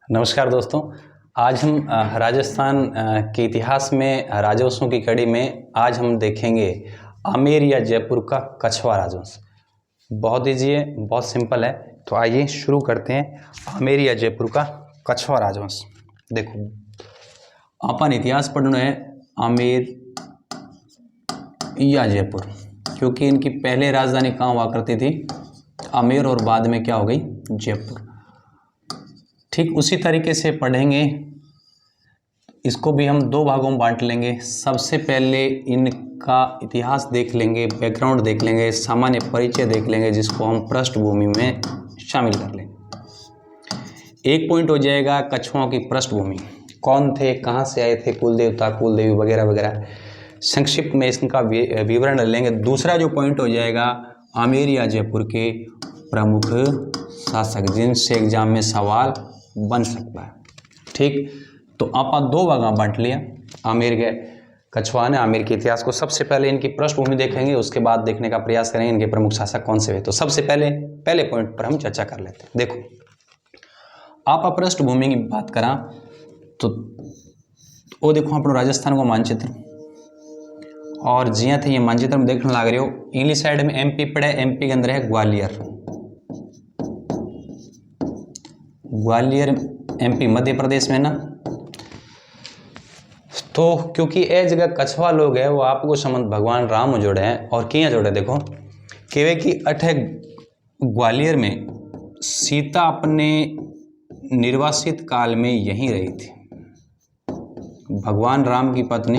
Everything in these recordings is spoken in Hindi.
नमस्कार दोस्तों। आज हम राजस्थान के इतिहास में राजवंशों की कड़ी में आज हम देखेंगे आमेर या जयपुर का कछवा राजवंश। बहुत ईजी है, बहुत सिंपल है। तो आइए शुरू करते हैं आमेर या जयपुर का कछवा राजवंश। देखो अपन इतिहास पढ़ना है आमेर या जयपुर, क्योंकि इनकी पहले राजधानी कहाँ हुआ करती थी, आमेर, और बाद में क्या हो गई, जयपुर। ठीक उसी तरीके से पढ़ेंगे, इसको भी हम दो भागों में बांट लेंगे। सबसे पहले इनका इतिहास देख लेंगे, बैकग्राउंड देख लेंगे, सामान्य परिचय देख लेंगे, जिसको हम पृष्ठभूमि में शामिल कर लेंगे। एक पॉइंट हो जाएगा कछुओं की पृष्ठभूमि, कौन थे, कहाँ से आए थे, कुल देवता, कुल देवी वगैरह वगैरह, संक्षिप्त में इसका विवरण लेंगे। दूसरा जो पॉइंट हो जाएगा आमेर या जयपुर के प्रमुख शासक, जिनसे एग्जाम में सवाल बन सकता है। ठीक, तो आप दो भाग बांट लिया आमेर के कछवा ने, आमेर के इतिहास को। सबसे पहले इनकी पृष्ठभूमि देखेंगे, उसके बाद देखने का प्रयास करेंगे इनके प्रमुख शासक कौन से हुए। तो सबसे पहले पॉइंट पर हम चर्चा कर लेते हैं। देखो, आप पृष्ठभूमि की बात करा तो वो देखो अपना राजस्थान को मानचित्र, और जिया थे ये मानचित्र में देखने लग रहे हो। इंग्लिश साइड में एमपी पड़े, एमपी के अंदर है ग्वालियर, ग्वालियर एमपी मध्य प्रदेश में ना। तो क्योंकि ये जगह कछवा लोग है, वो आपको संबंध भगवान राम जोड़े हैं और किया जोड़े। देखो केवे की अठे ग्वालियर में सीता अपने निर्वासित काल में यहीं रही थी। भगवान राम की पत्नी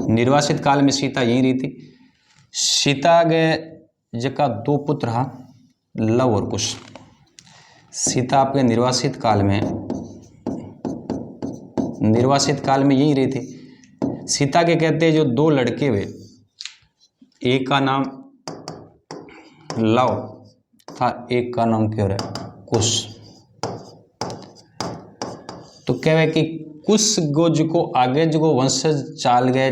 निर्वासित काल में सीता यहीं रही थी। सीता के जका दो पुत्र हा, लव और कुश। सीता आपके निर्वासित काल में यही रही थी। सीता के कहते जो दो लड़के हुए, एक का नाम लव था, एक का नाम क्या है, कुश। तो कहे कि कुश को आगे जो वंशज चाल गए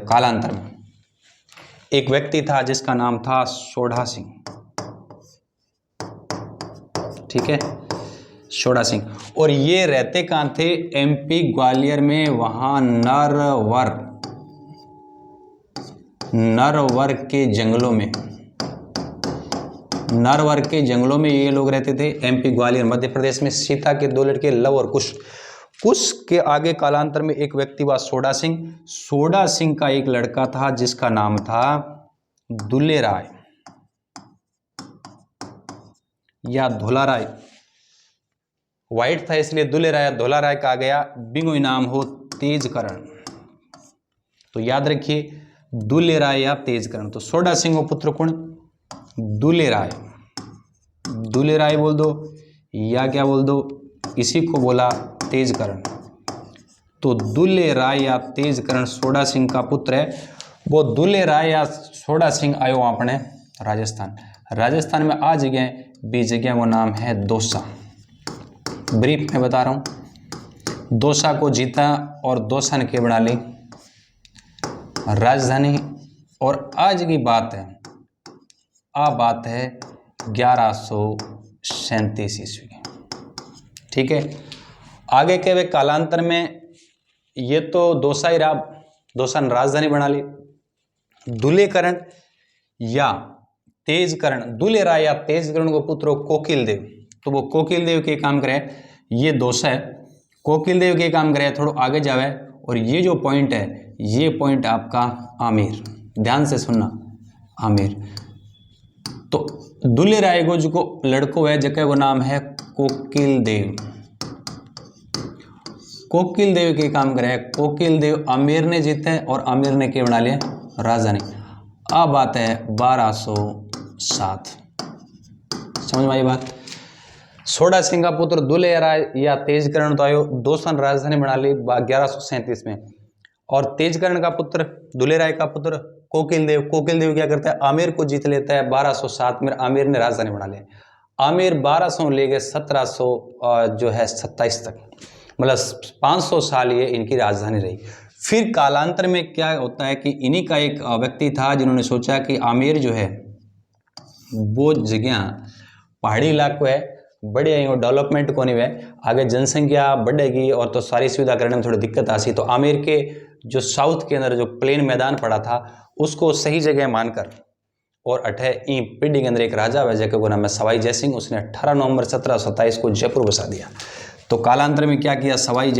कालांतर में। एक व्यक्ति था जिसका नाम था सोढ़ा सिंह, ठीक है, सोढ़ा सिंह। और ये रहते कहाँ थे, एमपी ग्वालियर में। वहां नरवर के जंगलों में ये लोग रहते थे, एमपी ग्वालियर मध्य प्रदेश में। सीता के दो लड़के लव और कुश के आगे कालांतर में एक व्यक्ति हुआ सोढ़ा सिंह का एक लड़का था जिसका नाम था दुल्ले राय या धोला राय। व्हाइट था इसलिए दुल्ले राय, धोला राय का आ गया। बिंगो नाम हो तेजकरण। तो याद रखिए दुल्ले राय या तेजकरण। तो सोढ़ा सिंह को पुत्र कौन, दुल्ले राय बोल दो या क्या बोल दो, इसी को बोला तेजकरण। तो दुल्ले राय या तेजकरण सोढ़ा सिंह का पुत्र है। वो दुल्ले राय या सोढ़ा सिंह आयो अपने राजस्थान में आ जगह भी, जगह वो नाम है दौसा। ब्रीफ में बता रहा हूं। दौसा को जीता और दौसा ने क्या बना ली, राजधानी। और आज की बात है 1137 ईस्वी की, ठीक है। आगे के वे कालांतर में ये तो दौसा ने राजधानी बना ली। दुलेकरण या तेजकरण, दुल्ले राय या तेजकरण को पुत्र कोकिल देव। तो वो कोकिल देव के काम करे, ये दौसा है, कोकिल देव के काम करे, थोड़ा आगे जावे। और ये जो पॉइंट है, ये पॉइंट आपका आमेर, ध्यान से सुनना, आमेर। तो दुल्ले राय को जो लड़को है जगह वो नाम है कोकिल देव के काम करे। कोकिल देव आमेर ने जीते और आमेर ने क्या बना लिया, राजधानी। अब बात है 1207, समझ में आई बात। सोढ़ा सिंह का पुत्र दुल्ले राय या तेजकरण तो आयो, दौसा ने राजधानी बना ली 1137 में। और तेजकरण का पुत्र, दुल्ले राय का पुत्र कोकिल देव क्या करता है, आमेर को जीत लेता है 1207 में। आमेर ने राजधानी बना लिया। आमेर 1200 ले गए 1727 तक, मतलब 500 साल ये इनकी राजधानी रही। फिर कालांतर में क्या होता है कि इन्हीं का एक व्यक्ति था जिन्होंने सोचा कि आमेर जो है वो जगह पहाड़ी इलाको है, बढ़िया ही डेवलपमेंट को नहीं हुआ, आगे जनसंख्या बढ़ेगी और तो सारी सुविधा करने में थोड़ी दिक्कत आसी। तो आमेर के जो साउथ के अंदर जो प्लेन मैदान पड़ा था उसको सही जगह मानकर और अठे ई पीढ़ी के अंदर एक राजा हुआ जैके को नाम है सवाई जयसिंह, उसने 18 नवंबर 1727 को जयपुर बसा दिया। तो कालांतर में क्या किया सवाई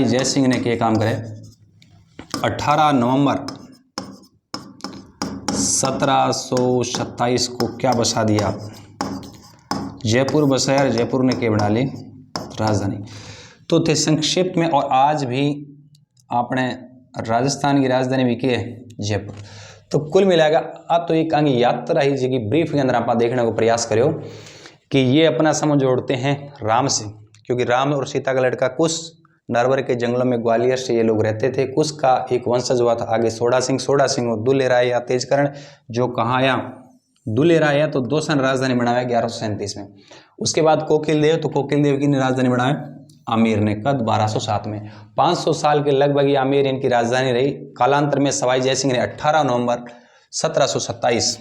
जयसिंह ने क्या काम करे, 18 नवंबर 1727 को क्या बसा दिया, जयपुर बसाया। जयपुर ने क्या बना ली राजधानी। तो थे संक्षिप्त में, और आज भी आपने राजस्थान की राजधानी भी की है जयपुर। तो कुल मिलाएगा अब तो एक अंग यात्रा ही जी ब्रीफ के अंदर आप देखने को प्रयास करो कि ये अपना समझ जोड़ते हैं राम से, क्योंकि राम और सीता का लड़का कुश नरवर के जंगलों में ग्वालियर से ये लोग रहते थे। कुश का एक वंशज हुआ था आगे सोडा सिंह और दुल्हे राय या तेजकर्ण जो कहाँ आया दुल्हे राय या तो दोसन राजधानी बनाया 1137 में। उसके बाद कोकिल देव, तो कोकिल देव की राजधानी बनाया आमेर ने कद 1207 में। 500 साल के लगभग ये आमेर इनकी राजधानी रही। कालांतर में सवाई जयसिंह ने 18 नवंबर 1727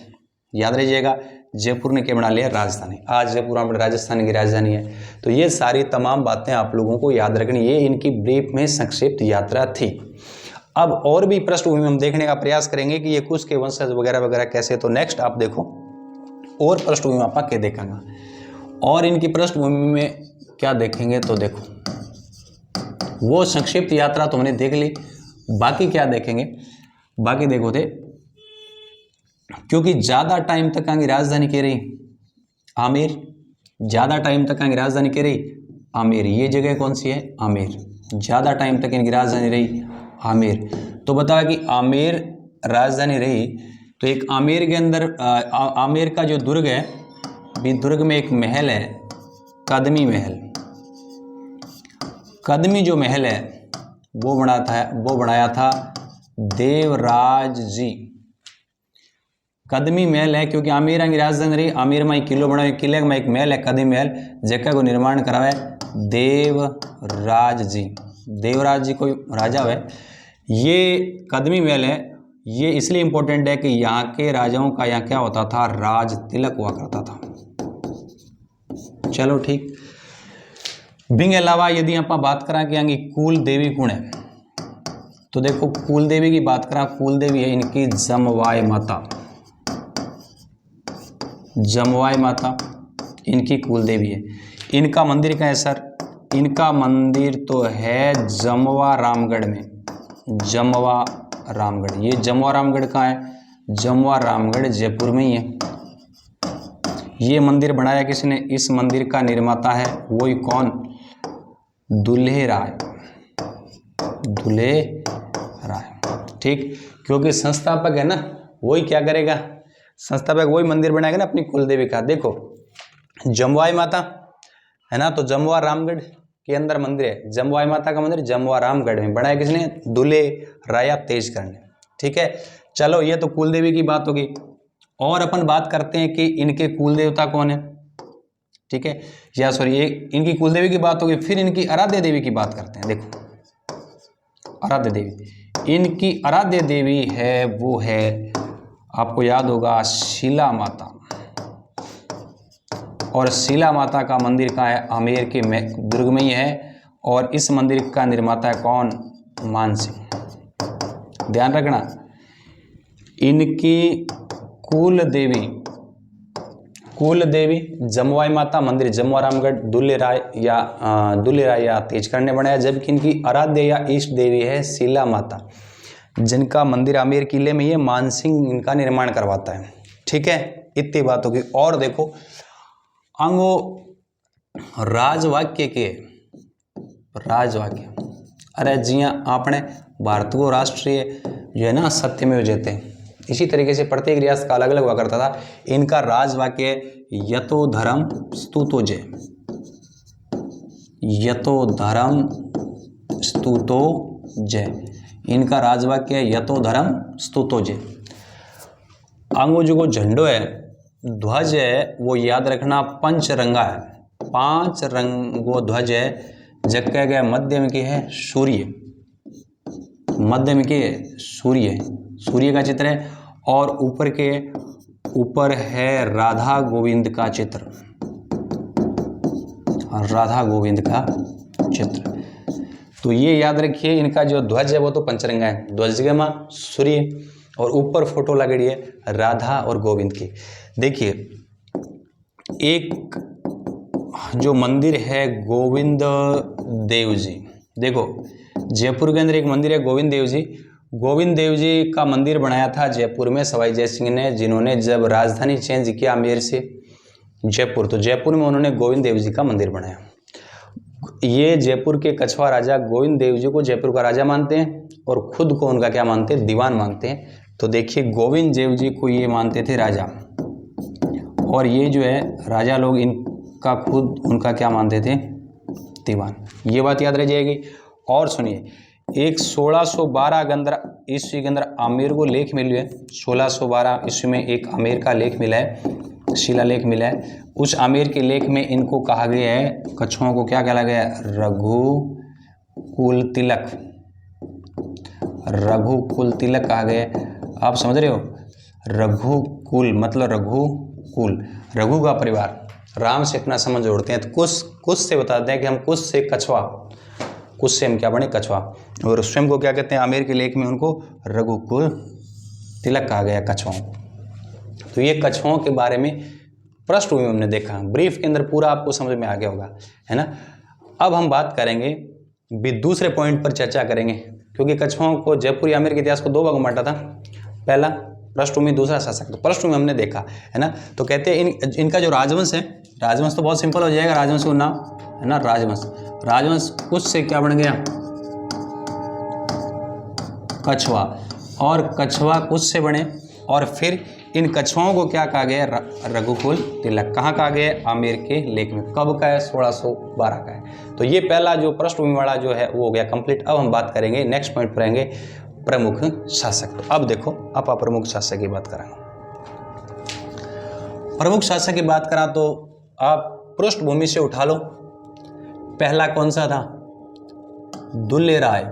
याद रहिएगा जयपुर ने क्या बना लिया राजधानी। आज जयपुर हमारे राजस्थान की राजधानी है। तो ये सारी तमाम बातें आप लोगों को याद रखनी, ये इनकी ब्रीफ में संक्षिप्त यात्रा थी। अब और भी पृष्ठभूमि हम देखने का प्रयास करेंगे कि ये कुश के वंशज वगैरह वगैरह कैसे। तो नेक्स्ट आप देखो और पृष्ठभूमि आप क्या देखेंगे और इनकी पृष्ठभूमि में क्या देखेंगे। तो देखो वो संक्षिप्त यात्रा तो हमने देख ली, बाकी क्या देखेंगे, बाकी देखो थे क्योंकि ज़्यादा टाइम तक आगे राजधानी कह रही आमेर, ज़्यादा टाइम तक आगे राजधानी कह रही आमेर। ये जगह कौन सी है आमेर, ज़्यादा टाइम तक इनकी राजधानी रही आमेर। तो बताया कि आमेर राजधानी रही, तो एक आमेर के अंदर आमेर का जो दुर्ग है, भी दुर्ग में एक महल है कदमी महल। कदमी जो महल है वो बनाया था देवराज जी। कदमी महल है क्योंकि आमेर की राजधानी रही, आमेर में एक किलो बना, किले में एक महल है कदमी महल, जगह को निर्माण करावे देवराज जी। देवराज जी कोई राजा है। ये कदमी महल है, ये इसलिए इम्पोर्टेंट है कि यहाँ के राजाओं का यहाँ क्या होता था राज तिलक हुआ करता था। चलो ठीक। बिंग अलावा यदि आप बात करा कि यहाँ कुल देवी कौन है, तो देखो कुल देवी की बात करा, कुल देवी है इनकी जमवाय माता। जमवाय माता इनकी कुल देवी है। इनका मंदिर कहाँ है सर, इनका मंदिर तो है जमवा रामगढ़ में। जमवा रामगढ़, ये जमवा रामगढ़ कहाँ है, जमवा रामगढ़ जयपुर में ही है। ये मंदिर बनाया किसने, इस मंदिर का निर्माता है वही कौन, दुल्हे राय। दुल्हे राय ठीक, क्योंकि संस्थापक है ना वही क्या करेगा, संस्थापक वही मंदिर बनाएगा ना अपनी कुलदेवी का। देखो जमवाई माता है ना, तो जमवा रामगढ़ के अंदर मंदिर है, जमवाई माता का मंदिर जमवा रामगढ़ में बनाया किसने, दुल्हे राया तेजकर्ण ने। ठीक है, चलो ये तो कुलदेवी की बात होगी। और अपन बात करते हैं कि इनके कुल देवता कौन है। ठीक है, या सॉरी ये इनकी कुलदेवी की बात होगी, फिर इनकी आराध्य देवी की बात करते हैं। देखो आराध्य देवी, इनकी आराध्य देवी है वो है आपको याद होगा शीला माता। और शीला माता का मंदिर कहाँ है, आमेर के दुर्ग में ही है। और इस मंदिर का निर्माता है कौन, मानसिंह। ध्यान रखना इनकी कुल देवी जमवाई माता, मंदिर जमवा रामगढ़, दुल्हे राय या तेजकर्ण ने बनाया। जबकि इनकी आराध्य या इष्ट देवी है शीला माता, जिनका मंदिर आमेर किले में ही है, मानसिंह इनका निर्माण करवाता है। ठीक है, इतनी बात होगी। और देखो अंगो राजवाक्य के राजवाक्य, अरे जी हाँ आपने भारत को राष्ट्रीय जो है ना सत्यमेव जयते, इसी तरीके से प्रत्येक रियासत का अलग अलग हुआ करता था। इनका राजवाक्य यतो धर्म स्तुतो जय, यतो धर्म स्तुतो जय, इनका राजवाक्य है यतो धर्म स्तुतो जय। अंगो जो झंडो है, ध्वज है, वो याद रखना पंचरंगा है, 5 रंगो ध्वज है। जगह गया मध्य में की है सूर्य, मध्य में की है सूर्य, सूर्य का चित्र है। और ऊपर के ऊपर है राधा गोविंद का चित्र, राधा गोविंद का चित्र। तो ये याद रखिए, इनका जो ध्वज है वो तो पंचरंगा है, ध्वजगमा सूर्य, और ऊपर फोटो लगड़ी है राधा और गोविंद की। देखिए एक जो मंदिर है गोविंद देव जी, देखो जयपुर के अंदर एक मंदिर है गोविंद देव जी। गोविंद देव जी का मंदिर बनाया था जयपुर में सवाई जय सिंह ने, जिन्होंने जब राजधानी चेंज किया आमेर से जयपुर, तो जयपुर में उन्होंने गोविंद देव जी का मंदिर बनाया। ये जयपुर के कछवा राजा गोविंद देव जी को जयपुर का राजा मानते हैं और खुद को उनका क्या मानते हैं, दीवान मानते हैं। तो देखिए गोविंद देव जी को ये मानते थे राजा, और ये जो है राजा लोग इनका खुद उनका क्या मानते थे, दीवान। ये बात याद रह जाएगी। और सुनिए, एक 1612 के अंदर ईस्वी के अंदर आमेर को लेख मिले है, 1612 ईस्वी में एक आमेर का लेख मिला है, शिलालेख मिला है। उस आमेर के लेख में इनको कहा गया है, कछुओं को क्या कहा गया है, रघुकुल तिलक, रघुकुल तिलक कहा गया है। आप समझ रहे हो, रघुकुल मतलब रघुकुल, रघु का परिवार, राम से अपना संबंध जोड़ते हैं। तो कुछ से बताते हैं कि हम कुछ से कछवा, कुछ से हम क्या बने, कछवा, और स्वयं को क्या कहते हैं, आमेर के लेख में उनको रघुकुल तिलक कहा गया कछुओं। तो ये कछुओं के बारे में पृष्ठभूमि हमने देखा, ब्रीफ के अंदर पूरा आपको समझ में आ गया होगा, है ना। अब हम बात करेंगे भी दूसरे पॉइंट पर चर्चा करेंगे, क्योंकि कछुओं को जयपुर आमेर के इतिहास को दो भागों में बांटा था, पहला पृष्ठभूमि, दूसरा शासक। तो पृष्ठभूमि हमने देखा, है ना। तो कहते हैं इनका जो राजवंश है, राजवंश तो बहुत सिंपल हो जाएगा, राजवंश को नाम है ना, राजवंश। राजवंश कुछ से क्या बन गया, कछवा, और कछवा कुछ से बने, और फिर इन कछुओं को क्या कहा गया, रघुकुल तिलक। कहाँ कहा गया, आमेर के लेख में। कब का है, 1612 का है। तो ये पहला जो पृष्ठभूमि वाला जो है वो हो गया कंप्लीट। अब हम बात करेंगे, नेक्स्ट पॉइंट पर आएंगे, प्रमुख शासक। तो अब देखो, अब प्रमुख शासक की बात करेंगे। प्रमुख शासक की बात करा तो आप पृष्ठभूमि से उठा लो, पहला कौन सा था, दुल्ले राय,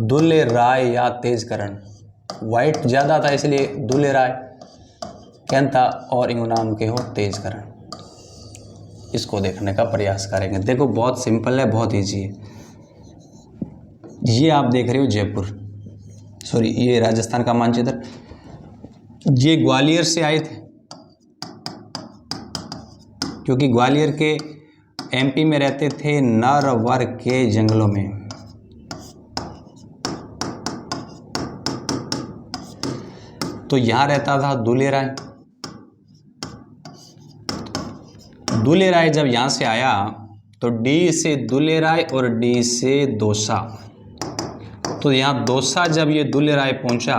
दुल्ले राय या तेजकरण। वाइट ज्यादा था इसलिए दुल्ले राय कहता, और इनको नाम के हो तेजकरण। इसको देखने का प्रयास करेंगे। देखो बहुत सिंपल है, बहुत इजी है। ये आप देख रहे हो जयपुर, सॉरी ये राजस्थान का मानचित्र, ये ग्वालियर से आए थे, क्योंकि ग्वालियर के एमपी में रहते थे नरवर के जंगलों में। तो यहां रहता था दुल्ले राय। दुल्ले राय जब यहां से आया तो डी से दुल्ले राय और डी से दोसा। तो यहां दोसा जब ये दुल्ले राय पहुंचा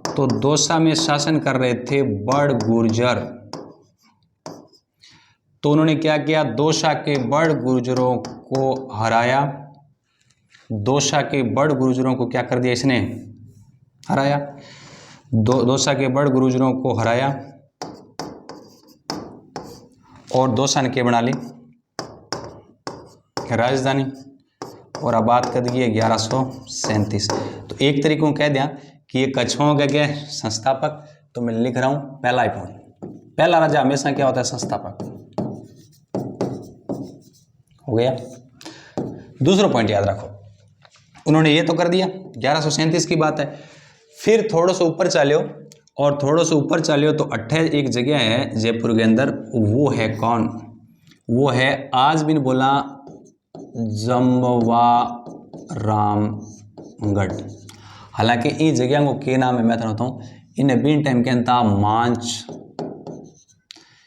तो दोसा में शासन कर रहे थे बड़ गुर्जर। तो उन्होंने क्या किया, दोसा के बड़ गुर्जरों को हराया। दोसा के बड़ गुर्जरों को क्या कर दिया इसने, हराया। दोसा के बड़ गुर्जरों को हराया और दोसा ने क्या बना ली, राजधानी, और आबाद कर दी 1137। तो एक तरीके को कह दिया कि ये कछुओं का क्या है, संस्थापक। तो मैं लिख रहा हूं पहला ही पॉइंट, पहला राजा हमेशा क्या होता है, संस्थापक। हो गया। दूसरा पॉइंट याद रखो, उन्होंने ये तो कर दिया, 1137 की बात है। फिर थोड़ा सा ऊपर चलो, और थोड़ा सा ऊपर चलो तो 28 एक जगह है जयपुर के अंदर, वो है कौन, वो है आज भी बोला जमवारामगढ़। हालांकि इस जगह को के नाम है, मैं बताता हूँ, इन्हें बीन टाइम के अंता मांच,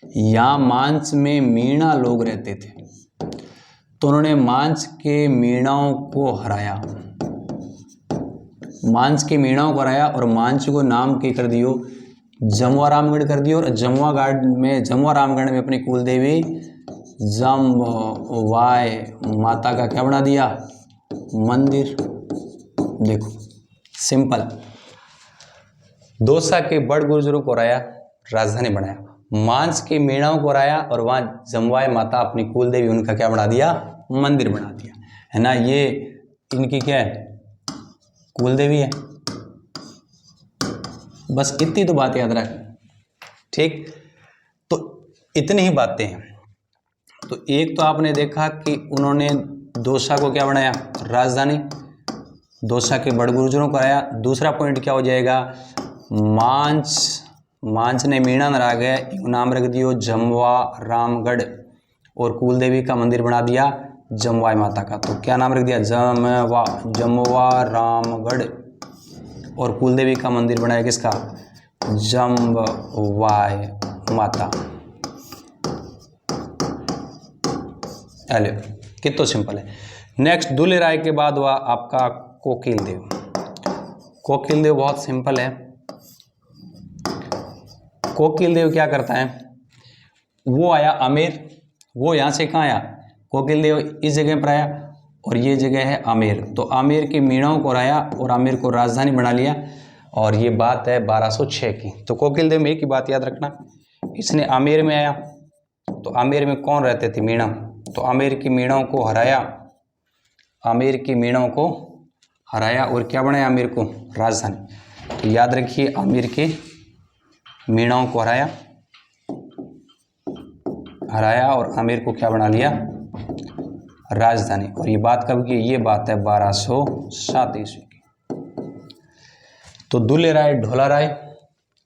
या मांच में मीणा लोग रहते थे। तो उन्होंने मांच के मीणाओं को हराया, मांच के मीणाओं को हराया, और मांच को नाम के कर दियो जमवारामगढ़ कर दियो। और जमवारामगढ़ में अपनी कुल देवी जमवाय माता का क्या बना दिया, मंदिर। देखो सिंपल, दोसा के बड़ गुर्जरों को हराया, राजधानी बनाया, मांस के मीणाओं को हराया, और वहां जमवाय माता अपनी कुल देवी उनका क्या बना दिया, मंदिर बना दिया, है ना। ये इनकी क्या है, कुल देवी है। बस इतनी तो बात याद रख, ठीक। तो इतनी ही बातें हैं। तो एक तो आपने देखा कि उन्होंने दौसा को क्या बनाया, राजधानी, दौसा के बड़ गुर्जरों को आया। दूसरा पॉइंट क्या हो जाएगा, मांझ ने मीणा नराग नाम रख दियो जमवा रामगढ़, और कुल देवी का मंदिर बना दिया जमवाई माता का। तो क्या नाम रख दिया, जमवा रामगढ़, और कुल देवी का मंदिर बनाया किसका, जमवाई माता। अरे कितना सिंपल है। नेक्स्ट दुल्हे राय के बाद हुआ आपका कोकिल देव। कोकिल देव बहुत सिंपल है। कोकिल देव क्या करता है, वो आया आमेर, वो यहाँ से कहाँ आया, कोकिल देव इस जगह पर आया, और ये जगह है आमेर। तो आमेर के मीणाओं को हराया और आमेर को राजधानी बना लिया, और ये बात है 1206 की। तो कोकिल देव में एक ही बात याद रखना, इसने आमेर में आया, तो आमेर में कौन रहते थे, मीणा। तो आमेर की मीणाओं को हराया, आमेर की मीणाओं को हराया और क्या बनाया, आमेर को राजधानी। तो याद रखिए, आमेर के मीणाओं को हराया और आमेर को क्या बना लिया, राजधानी। और ये बात कब की, ये बात है 1207 ईस्वी की। तो दुल्हे राय, ढोला राय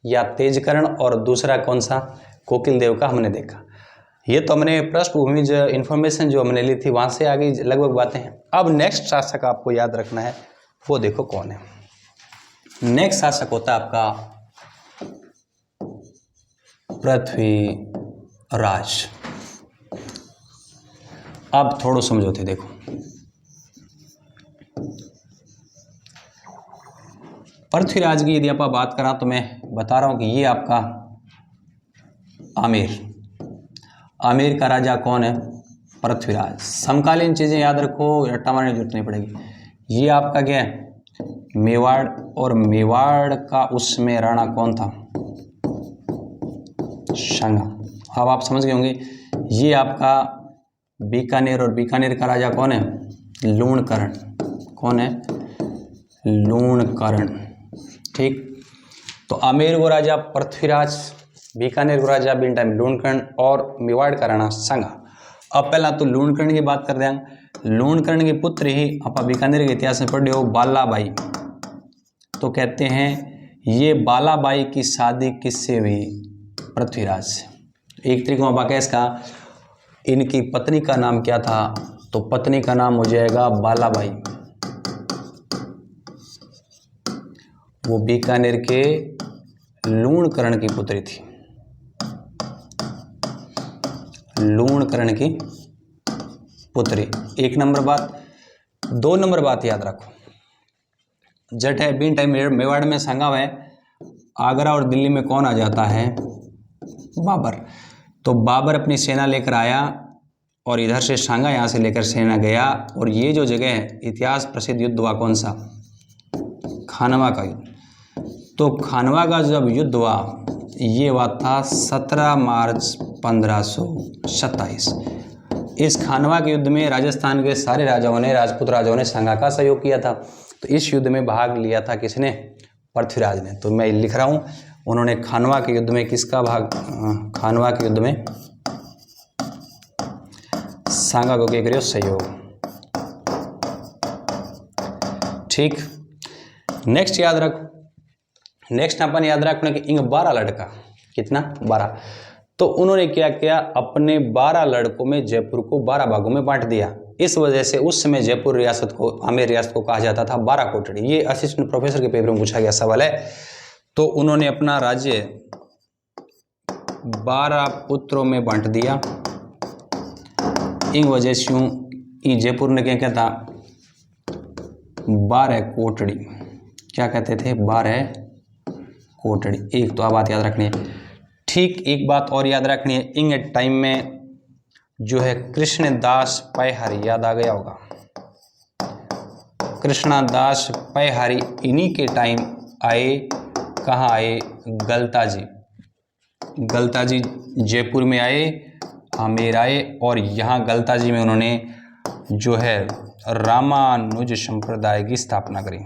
या तेजकर्ण, और दूसरा कौन सा, कोकिल देव का हमने देखा। ये तो हमने पृष्ठभूमि जो इन्फॉर्मेशन जो हमने ली थी वहाँ से आगे लगभग बातें हैं। अब नेक्स्ट शासक आपको याद रखना है, वो देखो कौन है। नेक्स्ट शासक होता है आपका पृथ्वीराज। अब थोड़ा समझौते देखो, पृथ्वीराज की यदि आप बात करा तो मैं बता रहा हूं कि ये आपका आमेर का राजा कौन है, पृथ्वीराज। समकालीन चीजें याद रखो, रट्टा मारने की जरूरत नहीं पड़ेगी। ये आपका क्या है, मेवाड़, और मेवाड़ का उसमें राणा कौन था, शांगा। अब आप समझ गए होंगे। ये आपका बीकानेर, और बीकानेर का राजा कौन है, लूणकरण। कौन है, लूणकरण, ठीक। तो आमेर को राजा पृथ्वीराज, बीकानेर को राजा बिन टाइम लूणकरण, और मेवाड़ का राणा शांगा। अब पहला तो लूणकरण की बात कर रहे हैं। लूणकरण के पुत्र ही आप बीकानेर के इतिहास में पढ़े हो, बालाबाई। तो कहते हैं ये बालाबाई की शादी किससे हुई, पृथ्वीराज से। एक तरीके में बाकी इसका, इनकी पत्नी का नाम क्या था, तो पत्नी का नाम हो जाएगा बालाबाई। वो बीकानेर के लूणकरण की पुत्री थी, लूणकरण की पुत्री। एक नंबर बात। दो नंबर बात याद रखो, जट है बिन टाइम मेवाड़ में संगा है, आगरा और दिल्ली में कौन आ जाता है, बाबर। तो बाबर अपनी सेना लेकर आया, और इधर से शांगा यहाँ से लेकर सेना गया, और ये जो जगह है, इतिहास प्रसिद्ध युद्ध हुआ कौन सा, खानवा का युद्ध। तो खानवा का जब युद्ध हुआ, ये हुआ था 17 मार्च 1527। इस खानवा के युद्ध में राजस्थान के सारे राजाओं ने, राजपूत राजाओं ने शांगा का सहयोग किया था। तो इस युद्ध में भाग लिया था किसने, पृथ्वीराज ने। तो मैं लिख रहा हूँ, उन्होंने खानवा के युद्ध में किसका भाग, खानवा के युद्ध में शांगा को क्या करियो, सहयोग, ठीक। नेक्स्ट याद रखो, नेक्स्ट अपन याद रखना कि इन 12 लड़का, कितना, 12। तो उन्होंने क्या किया, अपने 12 लड़कों में जयपुर को 12 भागों में बांट दिया। इस वजह से उस समय जयपुर रियासत को, आमेर रियासत को कहा जाता था 12 कोटड़ी। ये असिस्टेंट प्रोफेसर के पेपर में पूछा गया सवाल है। तो उन्होंने अपना राज्य 12 पुत्रों में बांट दिया। इन वजह से जयपुर ने क्या कहता, 12 कोटड़ी, क्या कहते थे, 12 कोटड़ी। एक तो बात याद रखनी है, ठीक। एक बात और याद रखनी है, इन टाइम में जो है कृष्णदास पैहारी, याद आ गया होगा, कृष्णदास पैहारी इन्हीं के टाइम आए। कहाँ आए, गलता जी, गलता जी जयपुर में आए, आमेर आए, और यहाँ गलता जी में उन्होंने जो है रामानुज संप्रदाय की स्थापना करी,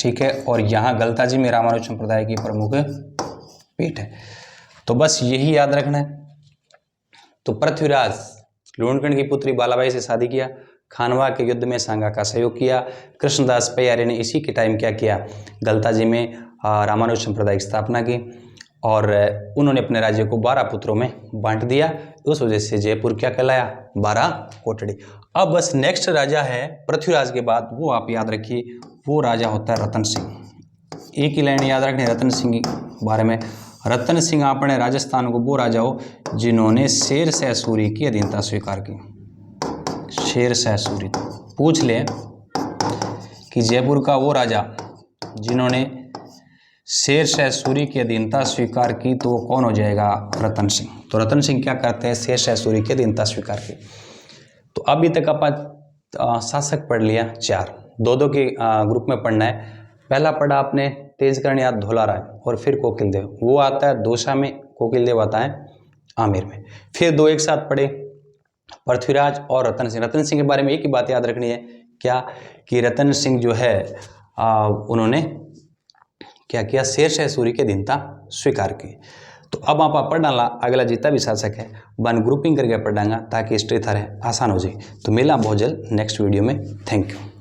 ठीक है, और यहाँ गलता जी में रामानुज संप्रदाय की प्रमुख पीठ है। तो बस यही याद रखना है। तो पृथ्वीराज लूणकर्ण की पुत्री बालाबाई से शादी किया, खानवा के युद्ध में सांगा का सहयोग किया। कृष्णदास पय्यारे ने इसी के टाइम क्या किया, गलता जी में रामानुज संप्रदाय की स्थापना की और उन्होंने अपने राज्य को 12 पुत्रों में बांट दिया। उस वजह से जयपुर क्या कहलाया, 12 कोटड़ी। अब बस नेक्स्ट राजा है पृथ्वीराज के बाद, वो आप याद रखिए, वो राजा होता है रतन सिंह। एक ही लाइन याद रखनी है रतन सिंह के बारे में। रतन सिंह आपने राजस्थान को वो राजा हो जिन्होंने शेरशाह सूरी की अधीनता स्वीकार की। शेरशाह सूरी, पूछ ले कि जयपुर का वो राजा जिन्होंने शेरशाह सूरी की अधीनता स्वीकार की तो वो कौन हो जाएगा, रतन सिंह। तो रतन सिंह क्या करते हैं, शेरशाह सूरी की अधीनता स्वीकार की। तो अभी तक आप शासक पढ़ लिया 4, 2-2 के ग्रुप में पढ़ना है। पहला पढ़ा आपने तेजकर्ण याद धोला राय और फिर कोकिल देव, वो आता है दोसा में, कोकिल देव आता है आमेर में। फिर 2 एक साथ पढ़े पृथ्वीराज और रतन सिंह। रतन सिंह के बारे में एक ही बात याद रखनी है, क्या कि रतन सिंह जो है उन्होंने क्या किया, शेरशाह सूरी की अधीनता स्वीकार की। तो अब आप पढ़ डाला, अगला जितना भी शासक है वन ग्रुपिंग करके पढ़ डांगा ताकि हिस्ट्री थारे आसान हो जाए। तो मिला बहुत जल्द नेक्स्ट वीडियो में। Thank you.